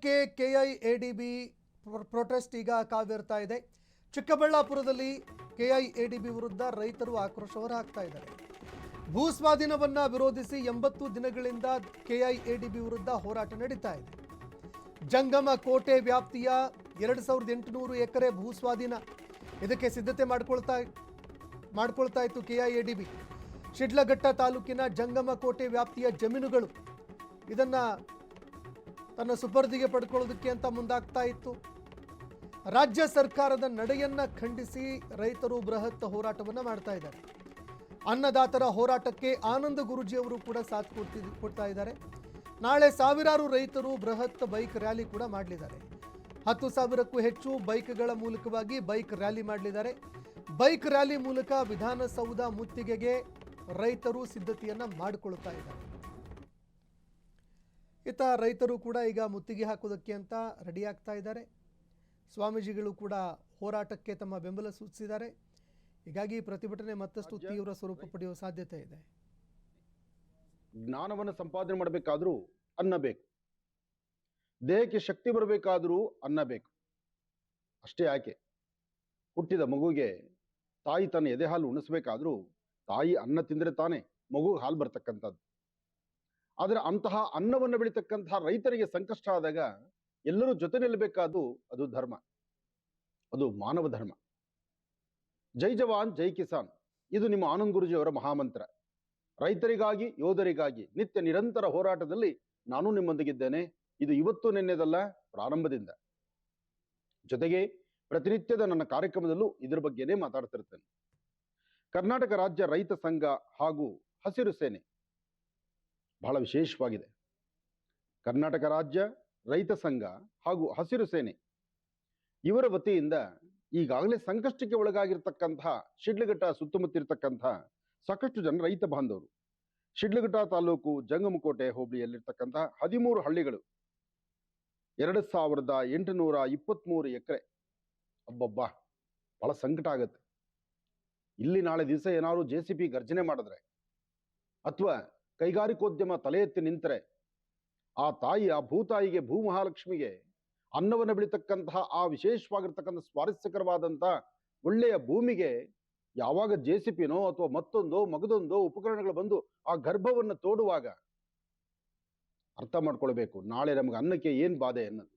ಹೋರಾಟಕ್ಕೆ KIADB protest ಈಗ ಕಾವೇರ್ತಾ ಇದೆ. ಚಿಕ್ಕಬಳ್ಳಾಪುರದಲ್ಲಿ ಕೆಐಎಡಿಬಿ ವಿರುದ್ಧ ರೈತರು ಆಕ್ರೋಶ ಹೊರಹಾಕ್ತಾ ಇದ್ದಾರೆ. ಭೂ ಸ್ವಾಧೀನವನ್ನ ವಿರೋಧಿಸಿ 80 ದಿನಗಳಿಂದ ಕೆಐಎಡಿಬಿ ವಿರುದ್ಧ ಹೋರಾಟ ನಡೀತಾ ಇದೆ. ಜಂಗಮ ಕೋಟೆ ವ್ಯಾಪ್ತಿಯ 2800 ಎಕರೆ ಭೂ ಸ್ವಾಧೀನ ಇದಕ್ಕೆ ಸಿದ್ಧತೆ ಮಾಡ್ಕೊಳ್ತಾ ಇತ್ತು ಕೆಐಎಡಿಬಿ. ಶಿಡ್ಲಘಟ್ಟ ತಾಲೂಕಿನ ಜಂಗಮ ಕೋಟೆ ವ್ಯಾಪ್ತಿಯ ಜಮೀನುಗಳು ಇದನ್ನ ತನ್ನ ಸುಪರ್ದಿಗೆ ಪಡ್ಕೊಳ್ಳೋದಕ್ಕೆ ಅಂತ ಮುಂದಾಗ್ತಾ ಇತ್ತು. ರಾಜ್ಯ ಸರ್ಕಾರದ ನಡೆಯನ್ನ ಖಂಡಿಸಿ ರೈತರು ಬೃಹತ್ ಹೋರಾಟವನ್ನು ಮಾಡ್ತಾ ಇದ್ದಾರೆ. ಅನ್ನದಾತರ ಹೋರಾಟಕ್ಕೆ ಆನಂದ ಗುರೂಜಿ ಅವರು ಕೂಡ ಸಾಥ್ ಕೊಡ್ತಾ ಇದ್ದಾರೆ. ನಾಳೆ ಸಾವಿರಾರು ರೈತರು ಬೃಹತ್ ಬೈಕ್ ರ್ಯಾಲಿ ಕೂಡ ಮಾಡಲಿದ್ದಾರೆ. 10,000ಕ್ಕೂ ಹೆಚ್ಚು ಬೈಕ್ಗಳ ಮೂಲಕವಾಗಿ ಬೈಕ್ ರ್ಯಾಲಿ ಮಾಡಲಿದ್ದಾರೆ. ಬೈಕ್ ರ್ಯಾಲಿ ಮೂಲಕ ವಿಧಾನಸೌಧ ಮುತ್ತಿಗೆಗೆ ರೈತರು ಸಿದ್ಧತೆಯನ್ನ ಮಾಡಿಕೊಳ್ತಾ ಇದ್ದಾರೆ. ಇತ್ತ ರೈತರು ಕೂಡ ಈಗ ಮುತ್ತಿಗೆ ಹಾಕೋದಕ್ಕೆ ಅಂತ ರೆಡಿ ಆಗ್ತಾ ಇದ್ದಾರೆ. ಸ್ವಾಮೀಜಿಗಳು ಕೂಡ ಹೋರಾಟಕ್ಕೆ ತಮ್ಮ ಬೆಂಬಲ ಸೂಚಿಸಿದ್ದಾರೆ. ಹೀಗಾಗಿ ಪ್ರತಿಭಟನೆ ಮತ್ತಷ್ಟು ತೀವ್ರ ಸ್ವರೂಪ ಪಡೆಯುವ ಸಾಧ್ಯತೆ ಇದೆ. ಜ್ಞಾನವನ್ನು ಸಂಪಾದನೆ ಮಾಡಬೇಕಾದ್ರೂ ಅನ್ನ ಬೇಕು, ದೇಹಕ್ಕೆ ಶಕ್ತಿ ಬರಬೇಕಾದ್ರೂ ಅನ್ನ ಬೇಕು. ಅಷ್ಟೇ ಯಾಕೆ, ಹುಟ್ಟಿದ ಮಗುಗೆ ತಾಯಿ ತನ್ನ ಎದೆ ಹಾಲು ಉಣಿಸ್ಬೇಕಾದ್ರೂ ತಾಯಿ ಅನ್ನ ತಿಂದರೆ ತಾನೇ ಮಗುಗೆ ಹಾಲು ಬರ್ತಕ್ಕಂಥದ್ದು. ಆದರೆ ಅಂತಹ ಅನ್ನವನ್ನು ಬೆಳೀತಕ್ಕಂತಹ ರೈತರಿಗೆ ಸಂಕಷ್ಟ ಆದಾಗ ಎಲ್ಲರೂ ಜೊತೆ ನಿಲ್ಲಬೇಕಾದ್ದು ಅದು ಧರ್ಮ, ಅದು ಮಾನವ ಧರ್ಮ. ಜೈ ಜವಾನ್ ಜೈ ಕಿಸಾನ್, ಇದು ನಿಮ್ಮ ಆನಂದ್ ಗುರೂಜಿಯವರ ಮಹಾಮಂತ್ರ. ರೈತರಿಗಾಗಿ, ಯೋಧರಿಗಾಗಿ ನಿತ್ಯ ನಿರಂತರ ಹೋರಾಟದಲ್ಲಿ ನಾನು ನಿಮ್ಮೊಂದಿಗಿದ್ದೇನೆ. ಇದು ಇವತ್ತು ನಿನ್ನೆದಲ್ಲ, ಪ್ರಾರಂಭದಿಂದ. ಜೊತೆಗೆ ಪ್ರತಿನಿತ್ಯದ ನನ್ನ ಕಾರ್ಯಕ್ರಮದಲ್ಲೂ ಇದರ ಬಗ್ಗೆನೇ ಮಾತಾಡ್ತಿರ್ತೇನೆ. ಕರ್ನಾಟಕ ರಾಜ್ಯ ರೈತ ಸಂಘ ಹಾಗೂ ಹಸಿರು ಸೇನೆ ಬಹಳ ವಿಶೇಷವಾಗಿದೆ. ಕರ್ನಾಟಕ ರಾಜ್ಯ ರೈತ ಸಂಘ ಹಾಗೂ ಹಸಿರು ಸೇನೆ ಇವರ ವತಿಯಿಂದ ಈಗಾಗಲೇ ಸಂಕಷ್ಟಕ್ಕೆ ಒಳಗಾಗಿರ್ತಕ್ಕಂತಹ ಶಿಡ್ಲಘಟ್ಟ ಸುತ್ತಮುತ್ತ ಇರತಕ್ಕಂತಹ ಸಾಕಷ್ಟು ಜನ ರೈತ ಬಾಂಧವರು, ಶಿಡ್ಲಘಟ್ಟ ತಾಲೂಕು ಜಂಗಮಕೋಟೆ ಹೋಬಳಿಯಲ್ಲಿರ್ತಕ್ಕಂತಹ 13 ಹಳ್ಳಿಗಳು, 2823 ಎಕರೆ. ಅಬ್ಬಬ್ಬಾ, ಬಹಳ ಸಂಕಟ ಆಗತ್ತೆ. ಇಲ್ಲಿ ನಾಳೆ ದಿವಸ ಏನಾದ್ರು JCB ಗರ್ಜನೆ ಮಾಡಿದ್ರೆ ಅಥವಾ ಕೈಗಾರಿಕೋದ್ಯಮ ತಲೆ ಎತ್ತಿ ನಿಂತರೆ ಆ ತಾಯಿ, ಆ ಭೂತಾಯಿಗೆ, ಭೂ ಮಹಾಲಕ್ಷ್ಮಿಗೆ ಅನ್ನವನ್ನು ಬೆಳೀತಕ್ಕಂತಹ ಆ ವಿಶೇಷವಾಗಿರ್ತಕ್ಕಂಥ ಸ್ವಾರಸ್ಯಕರವಾದಂಥ ಒಳ್ಳೆಯ ಭೂಮಿಗೆ ಯಾವಾಗ JCBನೋ ಅಥವಾ ಮತ್ತೊಂದೋ ಮಗದೊಂದೋ ಉಪಕರಣಗಳು ಬಂದು ಆ ಗರ್ಭವನ್ನು ತೋಡುವಾಗ ಅರ್ಥ ಮಾಡ್ಕೊಳ್ಬೇಕು, ನಾಳೆ ನಮಗೆ ಅನ್ನಕ್ಕೆ ಏನು ಬಾಧೆ ಅನ್ನೋದು.